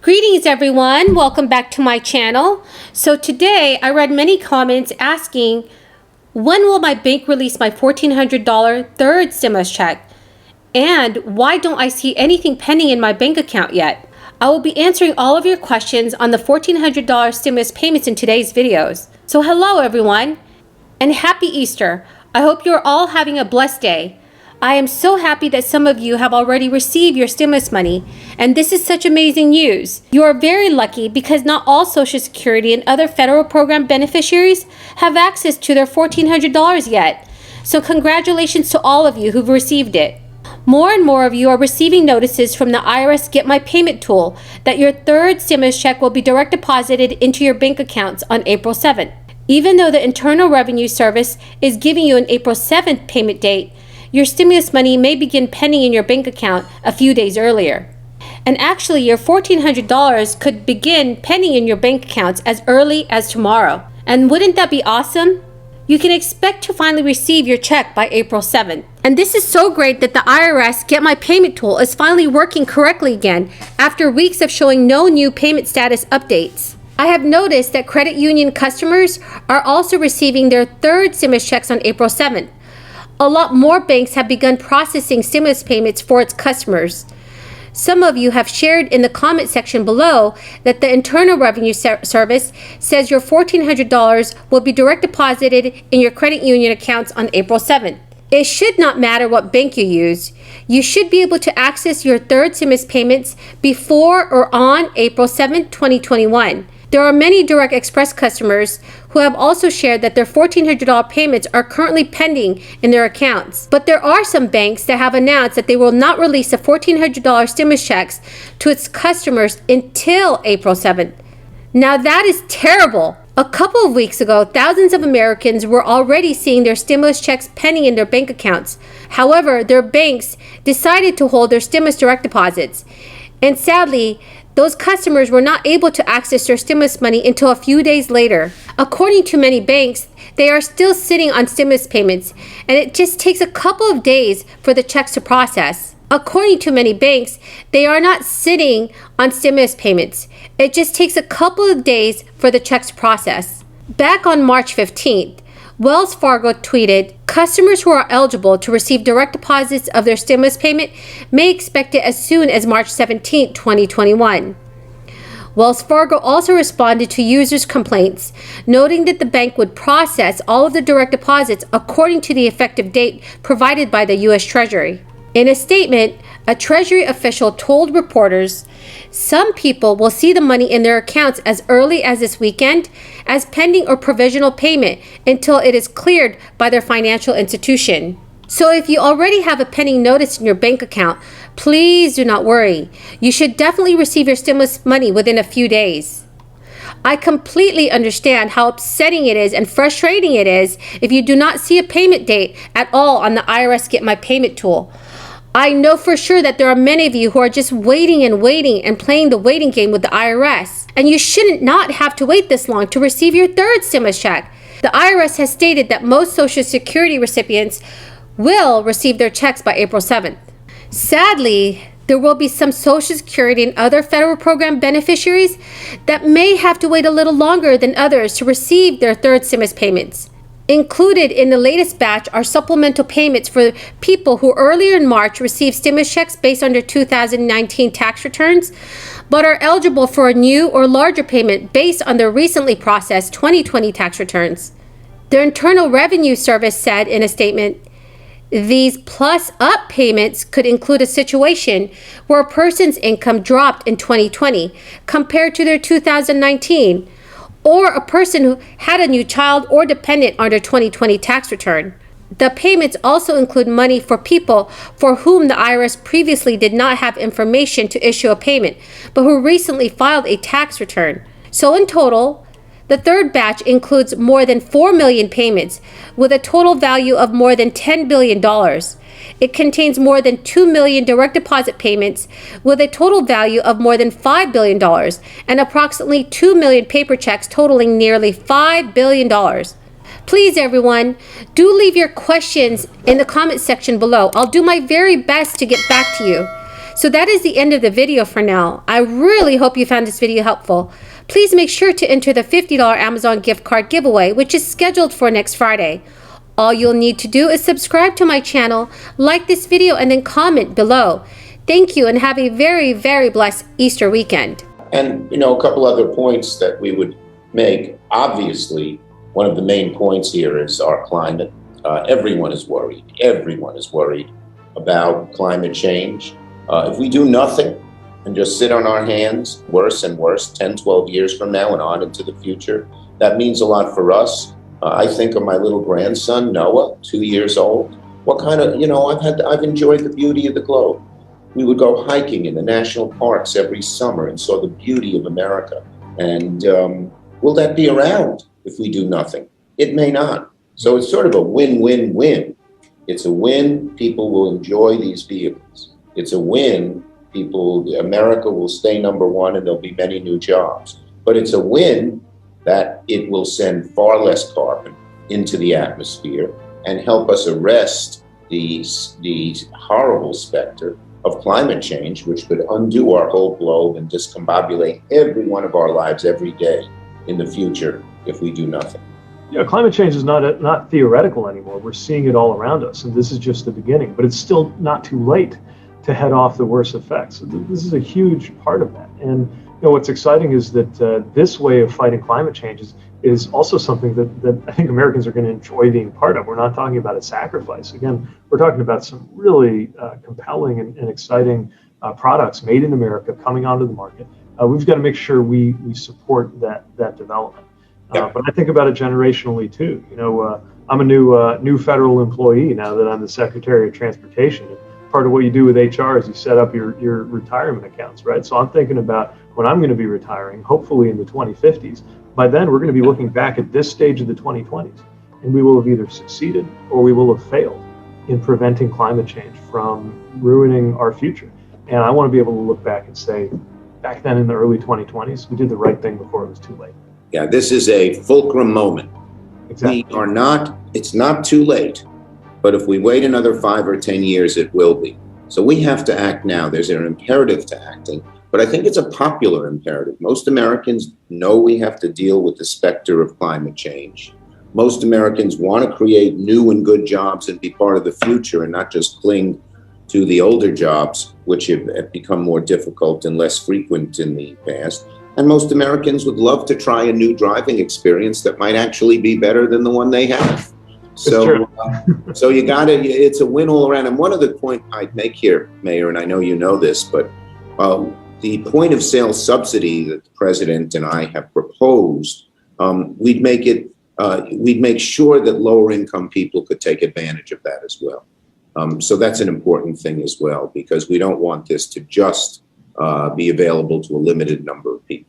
Greetings everyone, welcome back to my channel. So today I read many comments asking, when will my bank release my $1,400 third stimulus check? And why don't I see anything pending in my bank account yet? I will be answering all of your questions on the $1,400 stimulus payments in today's videos. So hello everyone, and happy Easter. I hope you're all having a blessed day. I am so happy that some of you have already received your stimulus money, and this is such amazing news. You are very lucky because not all Social Security and other federal program beneficiaries have access to their $1,400 yet. So congratulations to all of you who've received it. More and more of you are receiving notices from the IRS Get My Payment tool that your third stimulus check will be direct deposited into your bank accounts on April 7th. Even though the Internal Revenue Service is giving you an April 7th payment date, your stimulus money may begin pending in your bank account a few days earlier. And actually, your $1,400 could begin pending in your bank accounts as early as tomorrow. And wouldn't that be awesome? You can expect to finally receive your check by April 7th. And this is so great that the IRS Get My Payment tool is finally working correctly again after weeks of showing no new payment status updates. I have noticed that credit union customers are also receiving their third stimulus checks on April 7th. A lot more banks have begun processing stimulus payments for its customers. Some of you have shared in the comment section below that the Internal Revenue Service says your $1,400 will be direct deposited in your credit union accounts on April 7th. It should not matter what bank you use. You should be able to access your third stimulus payments before or on April 7th, 2021. There are many Direct Express customers who have also shared that their $1,400 payments are currently pending in their accounts. But there are some banks that have announced that they will not release the $1,400 stimulus checks to its customers until April 7th. Now that is terrible. A couple of weeks ago, thousands of Americans were already seeing their stimulus checks pending in their bank accounts. However, their banks decided to hold their stimulus direct deposits. And sadly, those customers were not able to access their stimulus money until a few days later. According to many banks, they are still sitting on stimulus payments, and it just takes a couple of days for the checks to process. According to many banks, they are not sitting on stimulus payments. It just takes a couple of days for the checks to process. Back on March 15th, Wells Fargo tweeted, "Customers who are eligible to receive direct deposits of their stimulus payment may expect it as soon as March 17, 2021. Wells Fargo also responded to users' complaints, noting that the bank would process all of the direct deposits according to the effective date provided by the U.S. Treasury. In a statement, a Treasury official told reporters, "Some people will see the money in their accounts as early as this weekend as pending or provisional payment until it is cleared by their financial institution." So if you already have a pending notice in your bank account, please do not worry. You should definitely receive your stimulus money within a few days. I completely understand how upsetting it is and frustrating it is if you do not see a payment date at all on the IRS Get My Payment tool. I know for sure that there are many of you who are just waiting and playing the waiting game with the IRS. And you shouldn't not have to wait this long to receive your third stimulus check. The IRS has stated that most Social Security recipients will receive their checks by April 7th. Sadly, there will be some Social Security and other federal program beneficiaries that may have to wait a little longer than others to receive their third stimulus payments. Included in the latest batch are supplemental payments for people who earlier in March received stimulus checks based on their 2019 tax returns, but are eligible for a new or larger payment based on their recently processed 2020 tax returns. The Internal Revenue Service said in a statement, "These plus-up payments could include a situation where a person's income dropped in 2020 compared to their 2019, or a person who had a new child or dependent on their 2020 tax return. The payments also include money for people for whom the IRS previously did not have information to issue a payment, but who recently filed a tax return." So in total, the third batch includes more than 4 million payments with a total value of more than $10 billion. It contains more than 2 million direct deposit payments with a total value of more than $5 billion and approximately 2 million paper checks totaling nearly $5 billion. Please everyone, do leave your questions in the comment section below. I'll do my very best to get back to you. So that is the end of the video for now. I really hope you found this video helpful. Please make sure to enter the $50 Amazon gift card giveaway, which is scheduled for next Friday. All you'll need to do is subscribe to my channel, like this video, and then comment below. Thank you and have a very, very blessed Easter weekend. And, a couple other points that we would make. Obviously, one of the main points here is our climate. Everyone is worried. Everyone is worried about climate change. If we do nothing and just sit on our hands, worse and worse, 10, 12 years from now and on into the future, that means a lot for us. I think of my little grandson, Noah, 2 years old. What kind of, I've enjoyed the beauty of the globe. We would go hiking in the national parks every summer and saw the beauty of America. And will that be around if we do nothing? It may not. So it's sort of a win-win-win. It's a win, people will enjoy these vehicles. It's a win, America will stay number one and there'll be many new jobs. But it's a win that it will send far less carbon into the atmosphere and help us arrest the horrible specter of climate change, which could undo our whole globe and discombobulate every one of our lives every day in the future if we do nothing. Yeah, climate change is not theoretical anymore. We're seeing it all around us, and this is just the beginning. But it's still not too late to head off the worst effects. This is a huge part of that. And what's exciting is that this way of fighting climate change is also something that I think Americans are going to enjoy being part of. We're not talking about a sacrifice. Again, we're talking about some really compelling and exciting products made in America coming onto the market. We've got to make sure we support that development. Yeah. But I think about it generationally too. I'm a new federal employee now that I'm the Secretary of Transportation. And part of what you do with HR is you set up your retirement accounts, right? So I'm thinking about when I'm going to be retiring, hopefully in the 2050s. By then, we're going to be looking back at this stage of the 2020s, and we will have either succeeded or we will have failed in preventing climate change from ruining our future. And I want to be able to look back and say, back then in the early 2020s, we did the right thing before it was too late. Yeah, this is a fulcrum moment. Exactly. It's not too late, but if we wait another 5 or 10 years, it will be. So we have to act now. There's an imperative to acting, but I think it's a popular imperative. Most Americans know we have to deal with the specter of climate change. Most Americans want to create new and good jobs and be part of the future and not just cling to the older jobs, which have become more difficult and less frequent in the past. And most Americans would love to try a new driving experience that might actually be better than the one they have. So, so it's a win all around. And one other point I'd make here, Mayor, and I know you know this, but the point of sale subsidy that the President and I have proposed, we'd make sure that lower income people could take advantage of that as well. So that's an important thing as well, because we don't want this to just be available to a limited number of people.